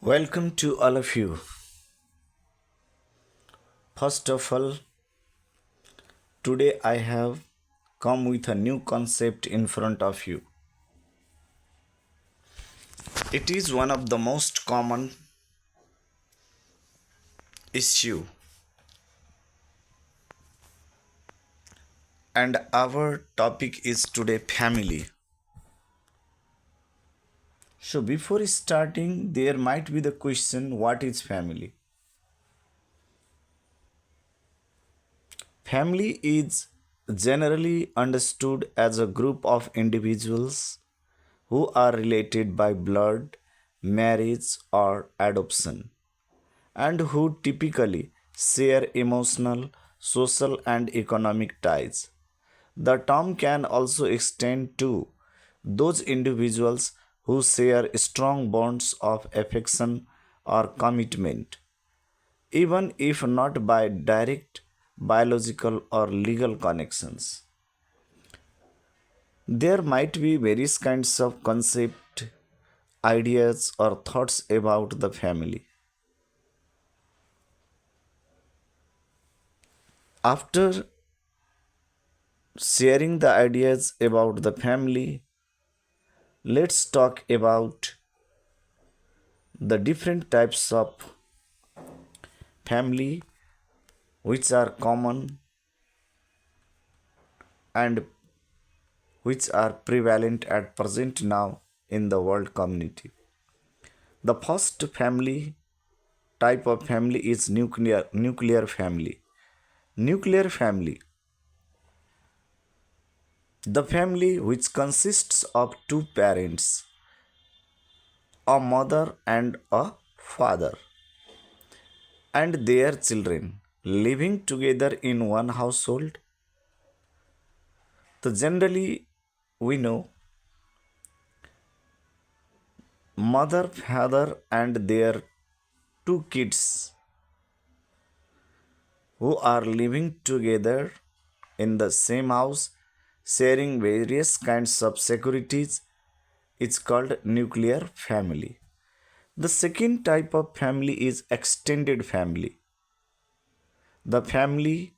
Welcome to all of you. First of all, today I have come with a new concept in front of you. It is one of the most common issue, and our topic is today family. So before starting, there might be the question, what is family? Family is generally understood as a group of individuals who are related by blood, marriage, or adoption, and who typically share emotional, social, and economic ties. The term can also extend to those individuals who share strong bonds of affection or commitment, even if not by direct biological or legal connections. There might be various kinds of concept, ideas, or thoughts about the family. After sharing the ideas about the family, let's talk about the different types of family which are common and which are prevalent at present now in the world community. The first family type of family is nuclear family. Nuclear family, the family which consists of two parents, a mother and a father, and their children living together in one household. So generally we know mother, father, and their two kids who are living together in the same house, sharing various kinds of securities, is called nuclear family. The second type of family is extended family. The family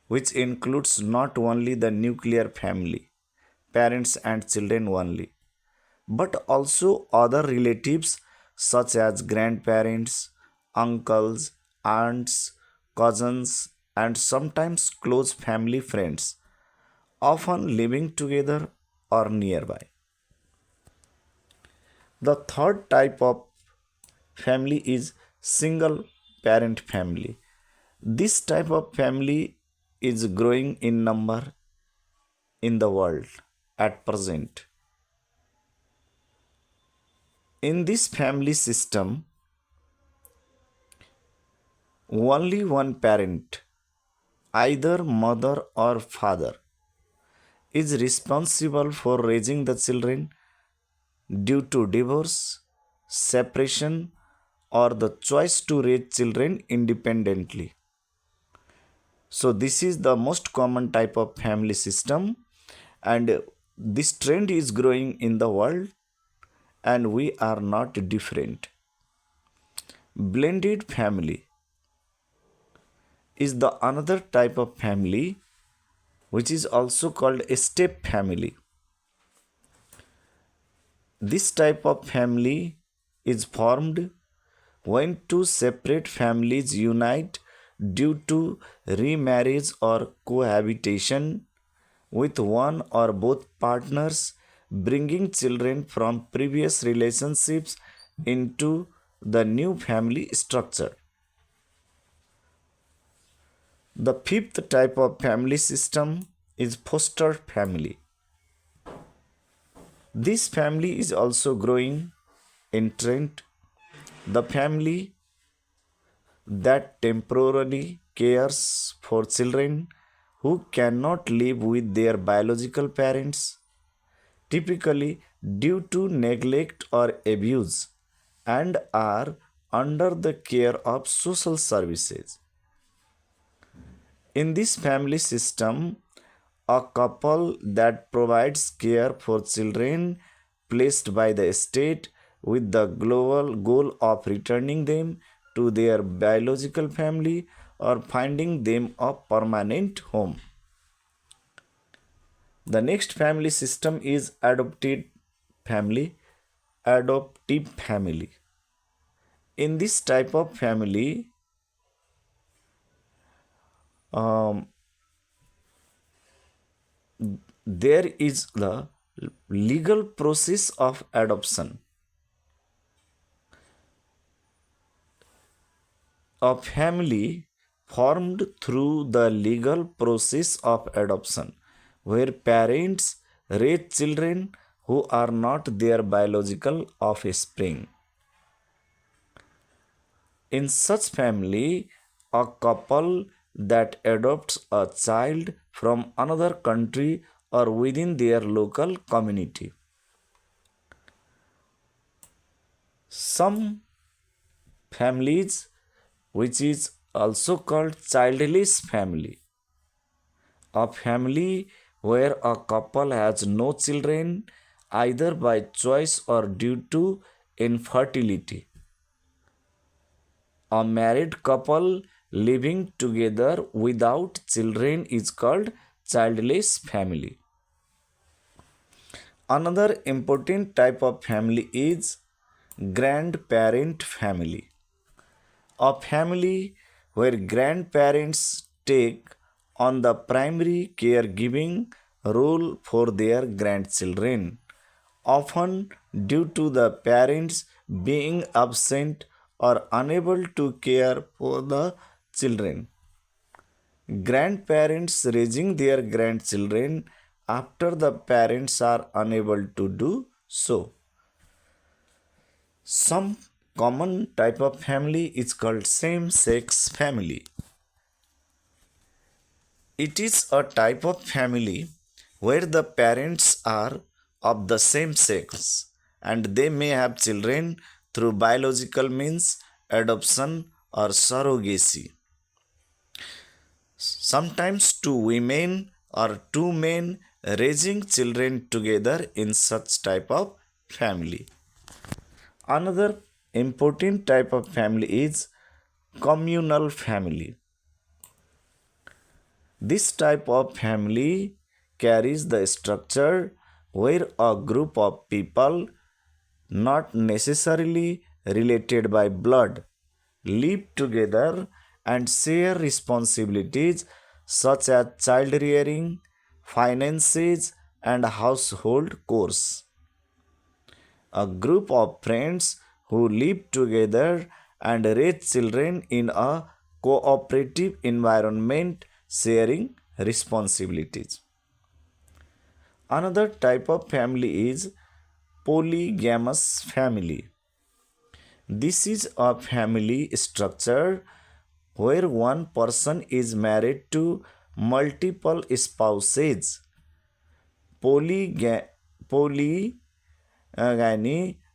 which includes not only the nuclear family, parents and children only, but also other relatives such as grandparents, uncles, aunts, cousins, and sometimes close family friends, often living together or nearby. The third type of family is single parent family. This type of family is growing in number in the world at present. In this family system, only one parent, either mother or father, is responsible for raising the children due to divorce, separation, or the choice to raise children independently. So, this is the most common type of family system, and this trend is growing in the world, and we are not different. Blended family is the another type of family which is also called a step family. This type of family is formed when two separate families unite due to remarriage or cohabitation, with one or both partners bringing children from previous relationships into the new family structure. The fifth type of family system is foster family. This family is also growing in trend. The family that temporarily cares for children who cannot live with their biological parents, typically due to neglect or abuse, and are under the care of social services. In this family system, a couple that provides care for children placed by the state with the global goal of returning them to their biological family or finding them a permanent home. The next family system is family, adoptive family. In this type of family, um, there is the legal process of adoption. A family formed through the legal process of adoption, where parents raise children who are not their biological offspring. In such family, a couple that adopts a child from another country or within their local community. Some families, which is also called childless family, a family where a couple has no children either by choice or due to infertility. A married couple living together without children is called childless family. Another important type of family is grandparent family. A family where grandparents take on the primary caregiving role for their grandchildren, often due to the parents being absent or unable to care for the children. Grandparents raising their grandchildren after the parents are unable to do so. Some common type of family is called same sex family. It is a type of family where the parents are of the same sex and they may have children through biological means, adoption, or surrogacy. Sometimes two women or two men raising children together in such type of family. Another important type of family is communal family. This type of family carries the structure where a group of people, not necessarily related by blood, live together and share responsibilities such as child rearing, finances, and household chores. A group of friends who live together and raise children in a cooperative environment sharing responsibilities. Another type of family is polygamous family. This is a family structure where one person is married to multiple spouses. Polygamy,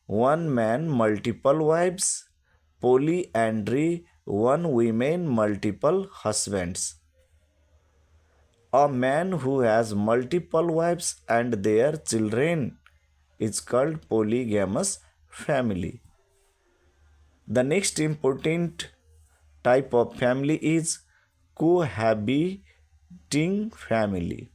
one man, multiple wives. Polyandry, one woman, multiple husbands. A man who has multiple wives and their children is called polygamous family. The next important type of family is cohabiting family.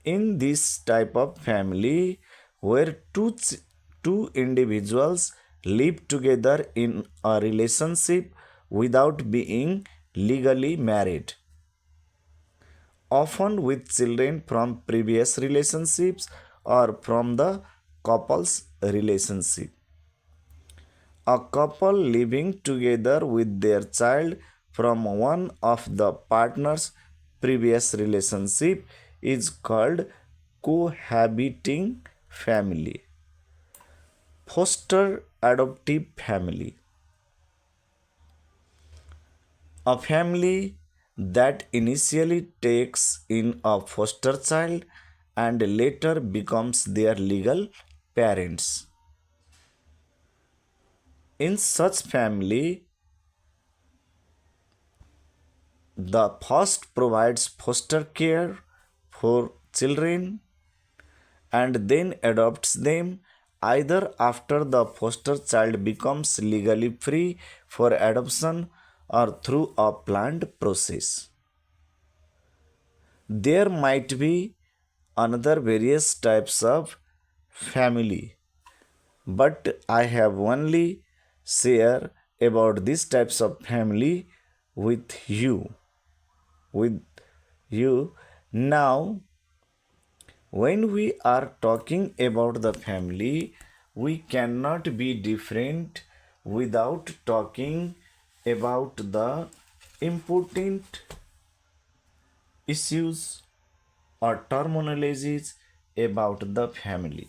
In this type of family, where two individuals live together in a relationship without being legally married, often with children from previous relationships or from the couple's relationship. A couple living together with their child from one of the partner's previous relationship is called cohabiting family. Foster adoptive family. A family that initially takes in a foster child and later becomes their legal parents. In such family, the first provides foster care for children and then adopts them either after the foster child becomes legally free for adoption or through a planned process. There might be another various types of family, but I have only share about these types of family with with you. Now, when we are talking about the family, we cannot be different without talking about the important issues or terminologies about the family.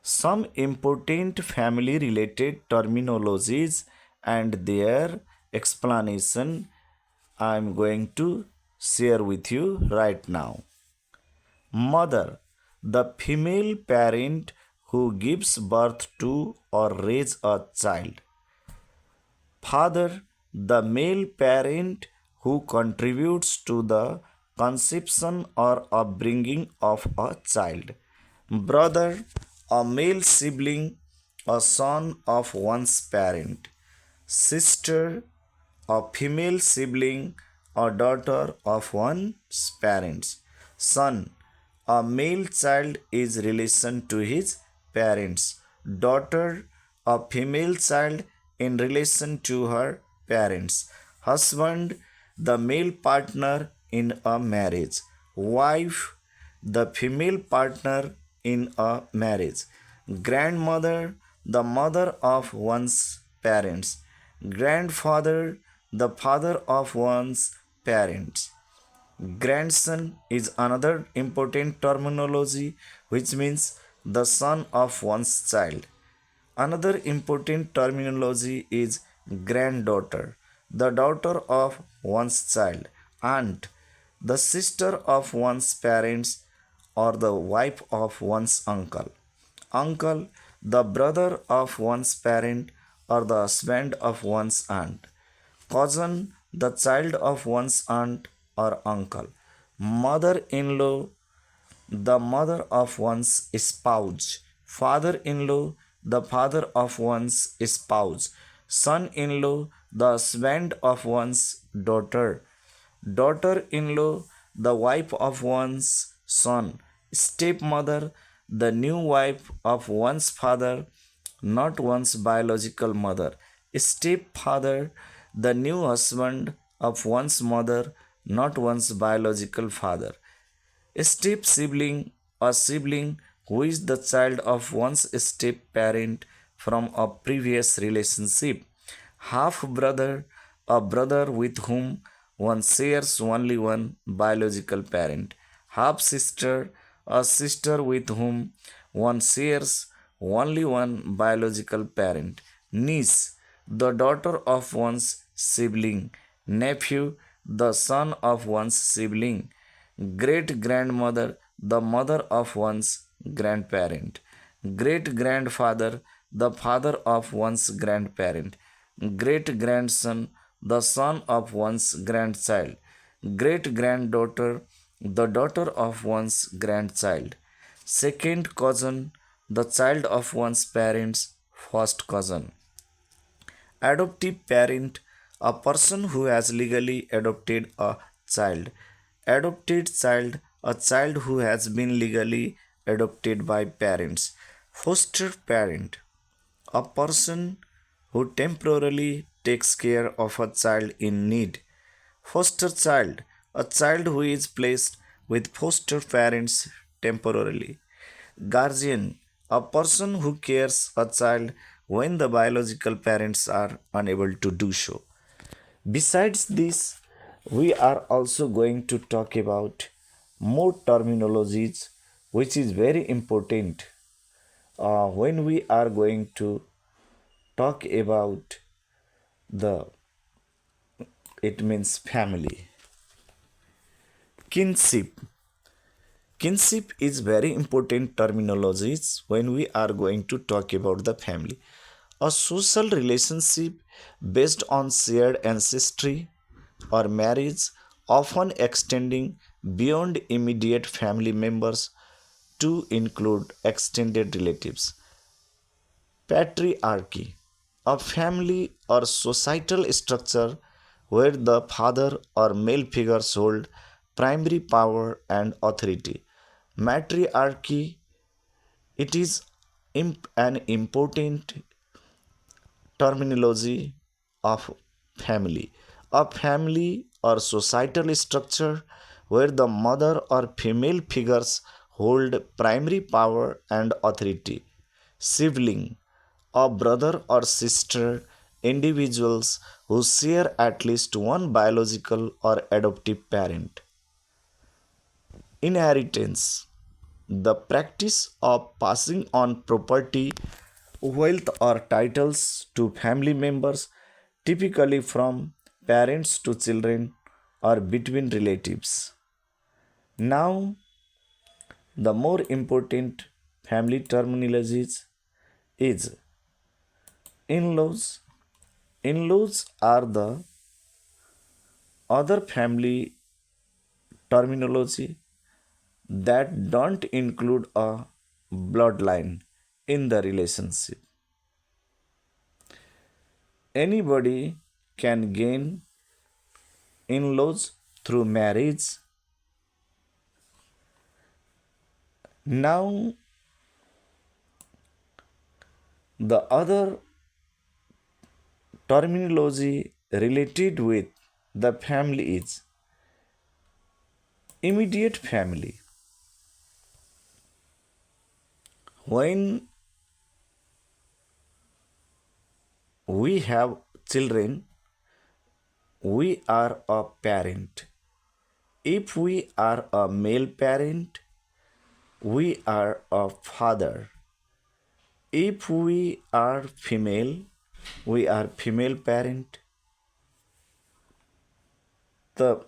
Some important family related terminologies and their explanation I am going to share with you right now. Mother, the female parent who gives birth to or raises a child. Father, the male parent who contributes to the conception or upbringing of a child. Brother, a male sibling, a son of one's parent. Sister, a female sibling, a daughter of one's parents. Son, a male child is relation to his parents. Daughter, a female child in relation to her parents. Husband, the male partner in a marriage. Wife, the female partner in a marriage. Grandmother, the mother of one's parents. Grandfather, the father of one's parents. Grandson is another important terminology which means the son of one's child. Another important terminology is granddaughter, the daughter of one's child, aunt, the sister of one's parents or the wife of one's uncle. Uncle, the brother of one's parent or the husband of one's aunt. Cousin, the child of one's aunt or uncle. Mother in law, the mother of one's spouse. Father in law, the father of one's spouse. Son in law, the husband of one's daughter. Daughter in law, the wife of one's son. Stepmother, the new wife of one's father, not one's biological mother. Stepfather, the new husband of one's mother, not one's biological father. A step sibling, a sibling who is the child of one's step parent from a previous relationship. Half brother, a brother with whom one shares only one biological parent. Half sister, a sister with whom one shares only one biological parent. Niece, the daughter of one's sibling. Nephew, the son of one's sibling. Great grandmother, the mother of one's grandparent. Great grandfather, the father of one's grandparent. Great grandson, the son of one's grandchild. Great granddaughter, the daughter of one's grandchild. Second cousin, the child of one's parents' first cousin. Adoptive parent, a person who has legally adopted a child. Adopted child, a child who has been legally adopted by parents. Foster parent, a person who temporarily takes care of a child in need. Foster child, a child who is placed with foster parents temporarily. Guardian, a person who cares a child when the biological parents are unable to do so. Besides this, we are also going to talk about more terminologies which is very important when we are going to talk about the it means family. Kinship. Kinship is very important terminologies when we are going to talk about the family. A social relationship based on shared ancestry or marriage, often extending beyond immediate family members to include extended relatives. Patriarchy, a family or societal structure where the father or male figures hold primary power and authority. Matriarchy, it is an important terminology of family. A family or societal structure where the mother or female figures hold primary power and authority. Sibling, a brother or sister, individuals who share at least one biological or adoptive parent. Inheritance, the practice of passing on property, wealth, or titles to family members, typically from parents to children or between relatives. Now, the more important family terminologies is in laws. In laws are the other family terminology that don't include a bloodline in the relationship. Anybody can gain in laws through marriage. Now, the other terminology related with the family is immediate family. When we have children, we are a parent. If we are a male parent, we are a father. If we are female, we are female parent. The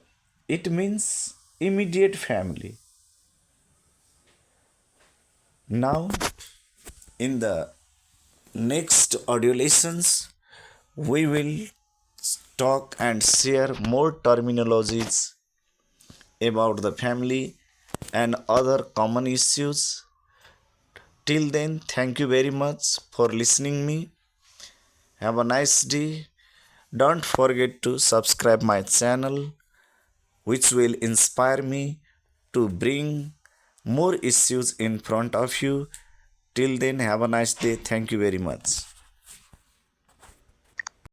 it means immediate family. Now, in the next audio lessons, we will talk and share more terminologies about the family and other common issues. Till then, thank you very much for listening me. Have a nice day. Don't forget to subscribe my channel, which will inspire me to bring more issues in front of you. Till then, have a nice day. Thank you very much.